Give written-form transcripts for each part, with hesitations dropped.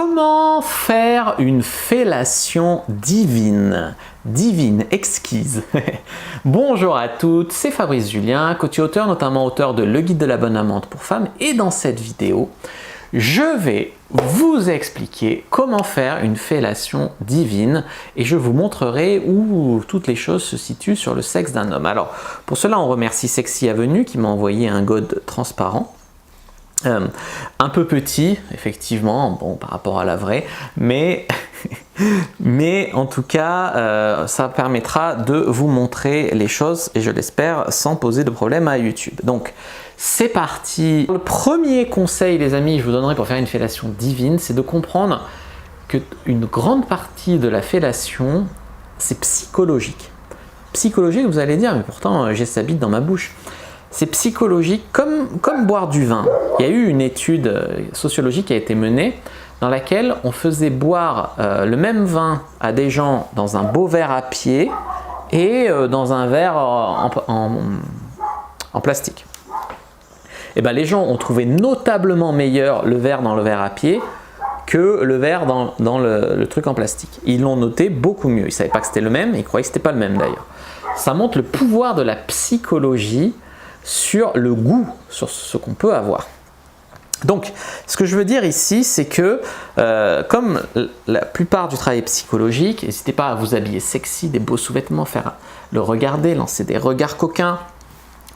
Comment faire une fellation divine, exquise? Bonjour à toutes, c'est Fabrice Julien, coach et auteur, notamment auteur de Le Guide de la bonne amante pour femmes. Et dans cette vidéo, je vais vous expliquer comment faire une fellation divine et je vous montrerai où toutes les choses se situent sur le sexe d'un homme. Alors, pour cela, on remercie Sexy Avenue qui m'a envoyé un god transparent. Un peu petit, effectivement, bon, par rapport à la vraie, mais en tout cas, ça permettra de vous montrer les choses, et je l'espère, sans poser de problème à YouTube. Donc, c'est parti. Le premier conseil, les amis, que je vous donnerai pour faire une fellation divine, c'est de comprendre qu'une grande partie de la fellation, c'est psychologique. Psychologique, vous allez dire, mais pourtant, j'ai sa bite dans ma bouche. C'est psychologique, comme boire du vin. Il y a eu une étude sociologique qui a été menée dans laquelle on faisait boire le même vin à des gens dans un beau verre à pied et dans un verre en plastique. Et ben, les gens ont trouvé notablement meilleur le verre dans le verre à pied que le verre dans le truc en plastique. Ils l'ont noté beaucoup mieux. Ils ne savaient pas que c'était le même, ils croyaient que ce n'était pas le même d'ailleurs. Ça montre le pouvoir de la psychologie sur le goût, sur ce qu'on peut avoir. Donc, ce que je veux dire ici, c'est que comme la plupart du travail est psychologique, n'hésitez pas à vous habiller sexy, des beaux sous-vêtements, faire le regarder, lancer des regards coquins,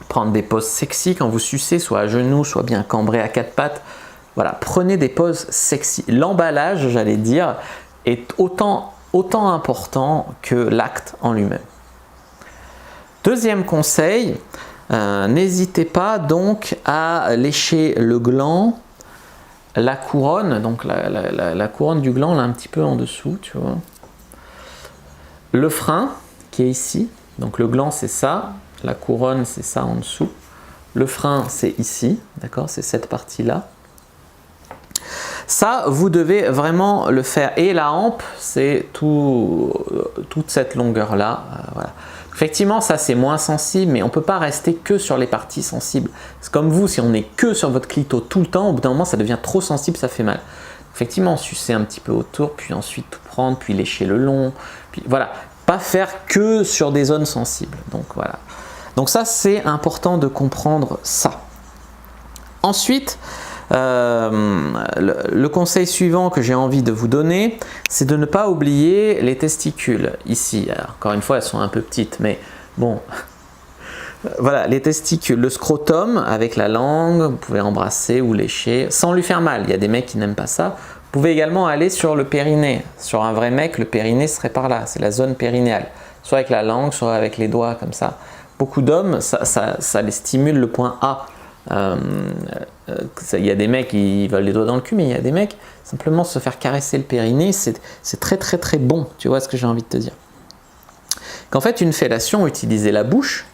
prendre des poses sexy quand vous sucez, soit à genoux, soit bien cambré à quatre pattes. Voilà, prenez des poses sexy. L'emballage, j'allais dire, est autant important que l'acte en lui-même. Deuxième conseil, n'hésitez pas donc à lécher le gland, la couronne, donc la couronne du gland là un petit peu en dessous, tu vois. Le frein qui est ici, donc le gland c'est ça, la couronne c'est ça en dessous, le frein c'est ici, d'accord, c'est cette partie là. Ça, vous devez vraiment le faire. Et la hampe, c'est toute cette longueur-là. Voilà. Effectivement, ça c'est moins sensible, mais on ne peut pas rester que sur les parties sensibles. C'est comme vous, si on n'est que sur votre clito tout le temps, au bout d'un moment, ça devient trop sensible, ça fait mal. Effectivement, sucer un petit peu autour, puis ensuite tout prendre, puis lécher le long. Puis voilà, pas faire que sur des zones sensibles. Donc voilà. Donc ça, c'est important de comprendre ça. Ensuite, le conseil suivant que j'ai envie de vous donner, c'est de ne pas oublier les testicules ici. Alors, encore une fois, elles sont un peu petites, mais bon, voilà, les testicules, le scrotum avec la langue, vous pouvez embrasser ou lécher sans lui faire mal. Il y a des mecs qui n'aiment pas ça. Vous pouvez également aller sur le périnée. Sur un vrai mec, le périnée serait par là, c'est la zone périnéale, soit avec la langue, soit avec les doigts comme ça. Beaucoup d'hommes, ça les stimule le point A. Il y a des mecs qui veulent les doigts dans le cul, mais il y a des mecs, simplement se faire caresser le périnée, c'est très très très bon, tu vois ce que j'ai envie de te dire. Qu'en fait, une fellation, utilisez la bouche,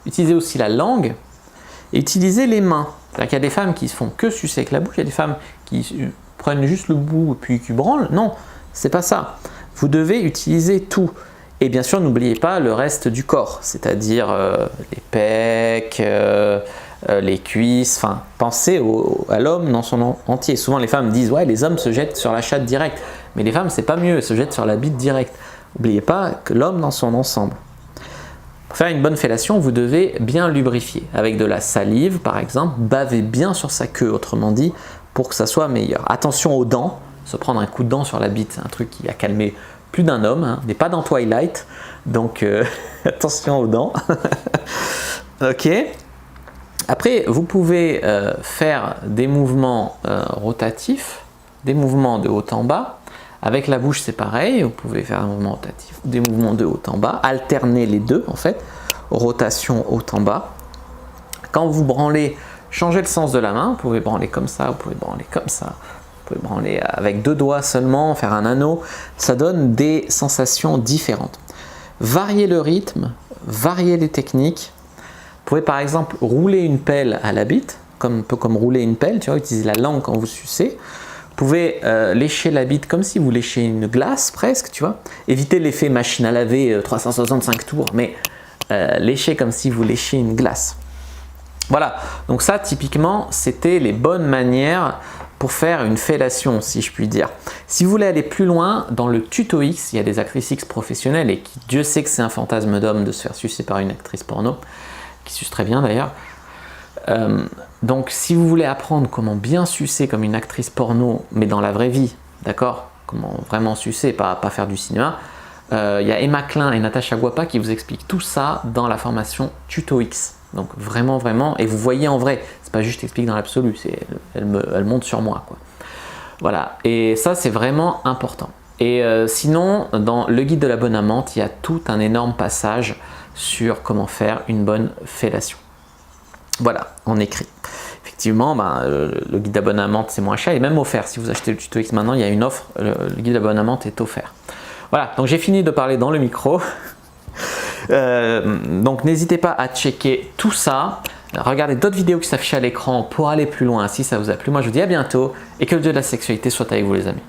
utilisez aussi la langue, et utilisez les mains. C'est-à-dire qu'il y a des femmes qui se font que sucer avec la bouche, il y a des femmes qui prennent juste le bout et puis qui branlent. Non, c'est pas ça. Vous devez utiliser tout. Et bien sûr, n'oubliez pas le reste du corps, c'est-à-dire les pecs, les cuisses, enfin, pensez à l'homme dans son entier. Souvent, les femmes disent « ouais, les hommes se jettent sur la chatte direct ». Mais les femmes, c'est pas mieux, elles se jettent sur la bite direct. N'oubliez pas que l'homme dans son ensemble. Pour faire une bonne fellation, vous devez bien lubrifier. Avec de la salive, par exemple, bavez bien sur sa queue, autrement dit, pour que ça soit meilleur. Attention aux dents, se prendre un coup de dent sur la bite, c'est un truc qui a calmé plus d'un homme, hein. On n'est pas dans Twilight, donc attention aux dents. Ok. Après, vous pouvez faire des mouvements rotatifs, des mouvements de haut en bas. Avec la bouche, c'est pareil, vous pouvez faire un mouvement rotatif, des mouvements de haut en bas, alterner les deux en fait, rotation haut en bas. Quand vous branlez, changez le sens de la main, vous pouvez branler comme ça, vous pouvez branler comme ça. Vous pouvez branler avec deux doigts seulement, faire un anneau, ça donne des sensations différentes. Variez le rythme, variez les techniques. Vous pouvez par exemple rouler une pelle à la bite, un peu comme rouler une pelle, tu vois, utilisez la langue quand vous sucez. Vous pouvez lécher la bite comme si vous léchiez une glace presque, tu vois. Évitez l'effet machine à laver 365 tours, mais lécher comme si vous léchiez une glace. Voilà, donc ça typiquement c'était les bonnes manières pour faire une fellation, si je puis dire. Si vous voulez aller plus loin, dans le tuto X, il y a des actrices X professionnelles et qui, Dieu sait que c'est un fantasme d'homme de se faire sucer par une actrice porno, qui suce très bien d'ailleurs. Donc si vous voulez apprendre comment bien sucer comme une actrice porno, mais dans la vraie vie, d'accord? Comment vraiment sucer, pas faire du cinéma, il y a Emma Klein et Natacha Guapa qui vous expliquent tout ça dans la formation tuto X. Donc vraiment, vraiment, et vous voyez en vrai, c'est pas juste j'explique dans l'absolu, elle monte sur moi, quoi. Voilà, et ça c'est vraiment important. Et sinon, dans le guide de la bonne amante, il y a tout un énorme passage sur comment faire une bonne fellation. Voilà, en écrit. Effectivement, le guide de la bonne amante c'est moins cher et même offert. Si vous achetez le tuto X maintenant, il y a une offre, le guide de la bonne amante est offert. Voilà, donc j'ai fini de parler dans le micro. Donc n'hésitez pas à checker tout ça. Regardez d'autres vidéos qui s'affichent à l'écran pour aller plus loin si ça vous a plu. Moi je vous dis à bientôt et que le dieu de la sexualité soit avec vous les amis.